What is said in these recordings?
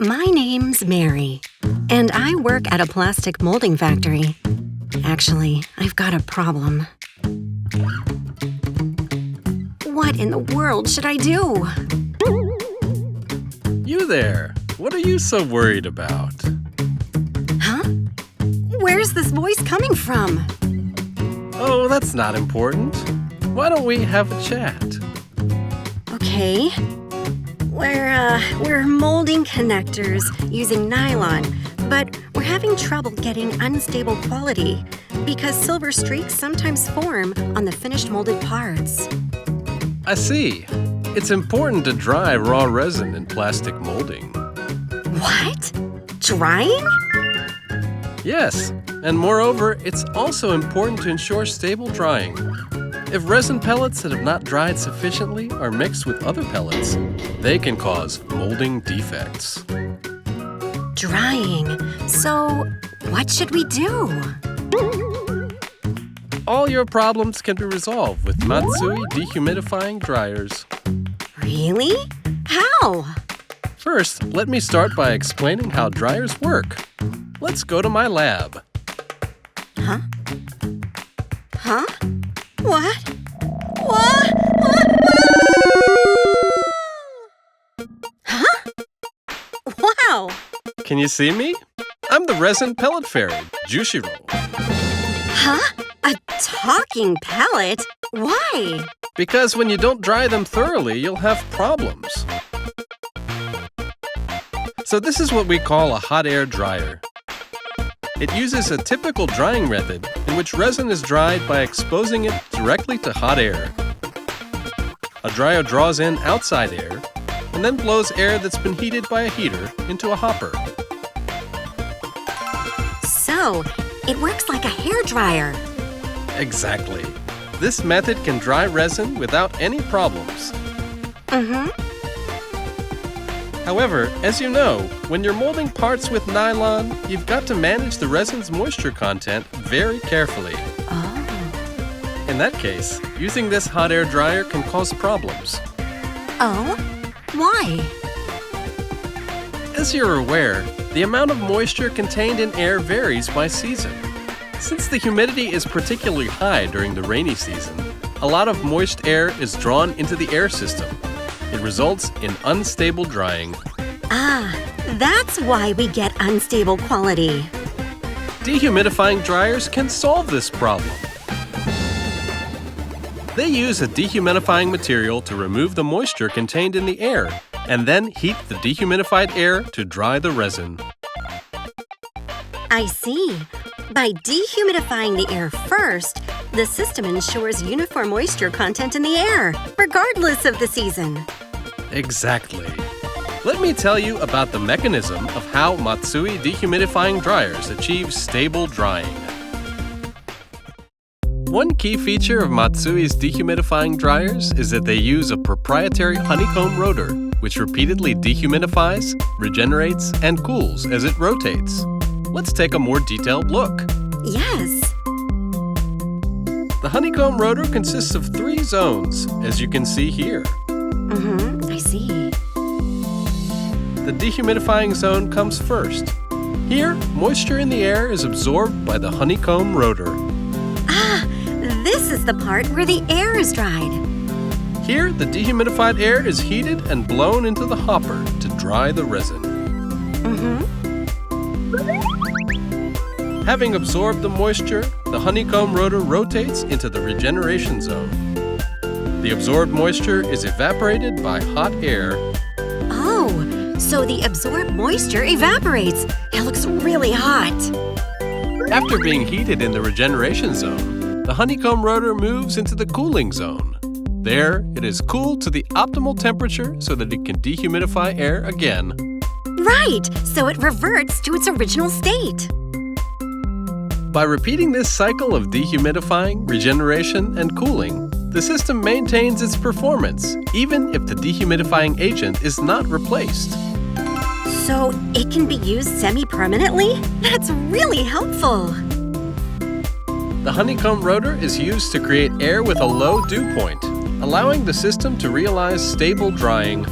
My name's Mary, and I work at a plastic molding factory. Actually, I've got a problem. What in the world should I do? You there! What are you so worried about? Huh? Where's this voice coming from? Oh, that's not important. Why don't we have a chat? Okay. We're molding connectors using nylon, but we're having trouble getting unstable quality because silver streaks sometimes form on the finished molded parts. I see. It's important to dry raw resin in plastic molding. What? Drying? Yes, and moreover, it's also important to ensure stable drying. If resin pellets that have not dried sufficiently are mixed with other pellets, they can cause molding defects. Drying. So, what should we do? All your problems can be resolved with MJ6-i dehumidifying dryers. Really? How? First, let me start by explaining how dryers work. Let's go to my lab. Huh? Huh? What? Huh? Wow! Can you see me? I'm the resin pellet fairy, Jushiro. Huh? A talking pellet? Why? Because when you don't dry them thoroughly, you'll have problems. So this is what we call a hot air dryer. It uses a typical drying method in which resin is dried by exposing it directly to hot air. A dryer draws in outside air and then blows air that's been heated by a heater into a hopper. So, it works like a hairdryer. Exactly. This method can dry resin without any problems. However, as you know, when you're molding parts with nylon, you've got to manage the resin's moisture content very carefully. Oh. In that case, using this hot air dryer can cause problems. Oh? Why? As you're aware, the amount of moisture contained in air varies by season. Since the humidity is particularly high during the rainy season, a lot of moist air is drawn into the air system. It results in unstable drying. Ah, that's why we get unstable quality. Dehumidifying dryers can solve this problem. They use a dehumidifying material to remove the moisture contained in the air and then heat the dehumidified air to dry the resin. I see. By dehumidifying the air first, the system ensures uniform moisture content in the air, regardless of the season. Exactly. Let me tell you about the mechanism of how MJ6-i dehumidifying dryers achieve stable drying. One key feature of MJ6-i's dehumidifying dryers is that they use a proprietary honeycomb rotor, which repeatedly dehumidifies, regenerates, and cools as it rotates. Let's take a more detailed look. Yes. The honeycomb rotor consists of 3 zones, as you can see here. I see. The dehumidifying zone comes first. Here, moisture in the air is absorbed by the honeycomb rotor. Ah, this is the part where the air is dried. Here, the dehumidified air is heated and blown into the hopper to dry the resin. Having absorbed the moisture, the honeycomb rotor rotates into the regeneration zone. The absorbed moisture is evaporated by hot air. Oh, so the absorbed moisture evaporates. It looks really hot. After being heated in the regeneration zone, the honeycomb rotor moves into the cooling zone. There, it is cooled to the optimal temperature so that it can dehumidify air again. Right, so it reverts to its original state. By repeating this cycle of dehumidifying, regeneration, and cooling, the system maintains its performance, even if the dehumidifying agent is not replaced. So it can be used semi-permanently? That's really helpful. The honeycomb rotor is used to create air with a low dew point, allowing the system to realize stable drying.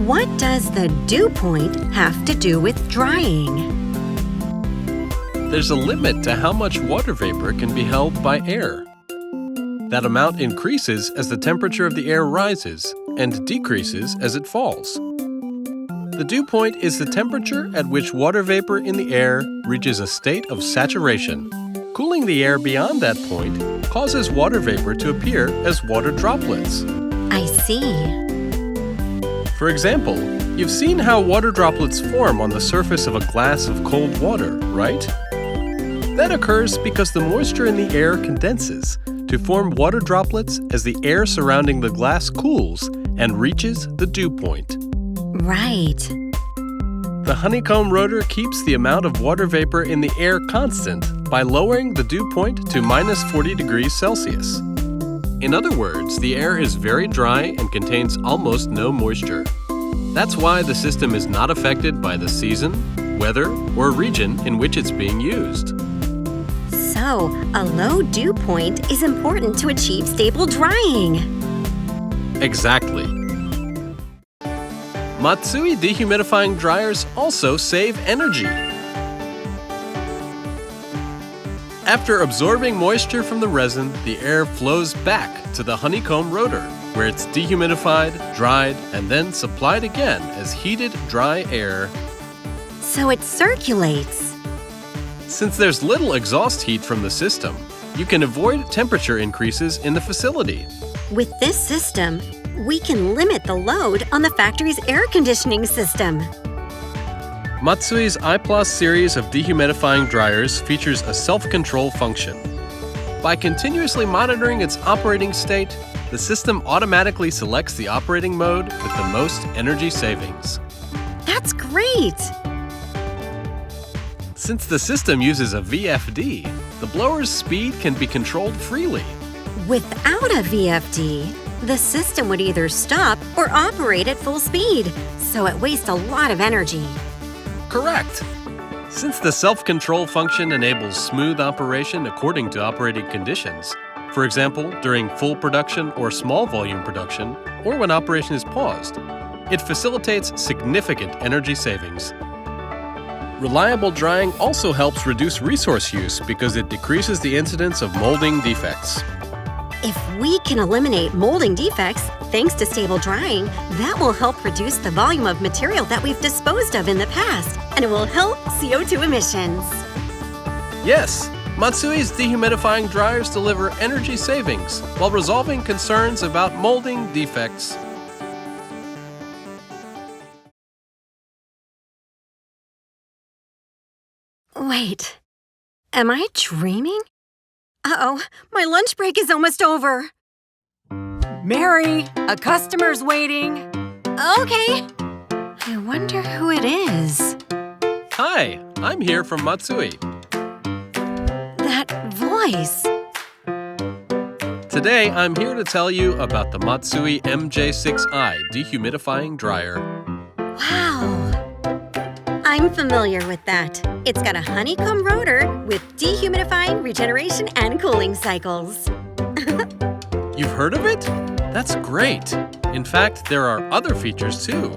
What does the dew point have to do with drying? There's a limit to how much water vapor can be held by air. That amount increases as the temperature of the air rises and decreases as it falls. The dew point is the temperature at which water vapor in the air reaches a state of saturation. Cooling the air beyond that point causes water vapor to appear as water droplets. I see. For example, you've seen how water droplets form on the surface of a glass of cold water, right? That occurs because the moisture in the air condenses to form water droplets as the air surrounding the glass cools and reaches the dew point. Right. The honeycomb rotor keeps the amount of water vapor in the air constant by lowering the dew point to minus 40 degrees Celsius. In other words, the air is very dry and contains almost no moisture. That's why the system is not affected by the season, weather, or region in which it's being used. So, a low dew point is important to achieve stable drying. Exactly. MATSUI dehumidifying dryers also save energy. After absorbing moisture from the resin, the air flows back to the honeycomb rotor, where it's dehumidified, dried, and then supplied again as heated, dry air. So it circulates. Since there's little exhaust heat from the system, you can avoid temperature increases in the facility. With this system, we can limit the load on the factory's air conditioning system. MATSUI's i+ series of dehumidifying dryers features a self-control function. By continuously monitoring its operating state, the system automatically selects the operating mode with the most energy savings. That's great! Since the system uses a VFD, the blower's speed can be controlled freely. Without a VFD, the system would either stop or operate at full speed, so it wastes a lot of energy. Correct! Since the self-control function enables smooth operation according to operating conditions, for example, during full production or small volume production, or when operation is paused, it facilitates significant energy savings. Reliable drying also helps reduce resource use because it decreases the incidence of molding defects. If we can eliminate molding defects thanks to stable drying, that will help reduce the volume of material that we've disposed of in the past, and it will help CO2 emissions. Yes, MATSUI's dehumidifying dryers deliver energy savings while resolving concerns about molding defects. Wait, am I dreaming? Uh-oh, my lunch break is almost over. Mary, a customer's waiting. Okay. I wonder who it is. Hi, I'm here from MATSUI. That voice. Today, I'm here to tell you about the MATSUI MJ6-i dehumidifying dryer. Wow. I'm familiar with that. It's got a honeycomb rotor with dehumidifying, regeneration, and cooling cycles. You've heard of it? That's great. In fact, there are other features too.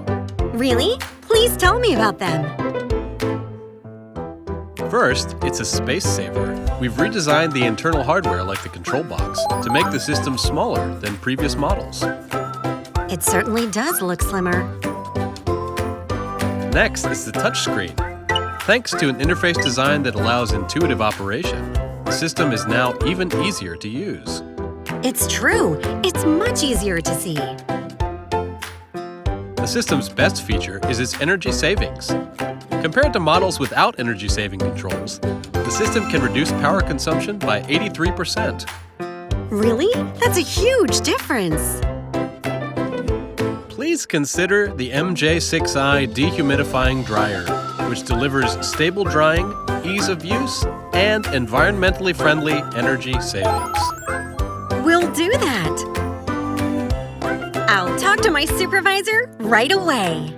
Really? Please tell me about them. First, it's a space saver. We've redesigned the internal hardware like the control box to make the system smaller than previous models. It certainly does look slimmer. Next is the touchscreen. Thanks to an interface design that allows intuitive operation, the system is now even easier to use. It's true. It's much easier to see. The system's best feature is its energy savings. Compared to models without energy-saving controls, the system can reduce power consumption by 83%. Really? That's a huge difference. Please consider the MJ6-i dehumidifying dryer, which delivers stable drying, ease of use, and environmentally friendly energy savings. We'll do that. I'll talk to my supervisor right away.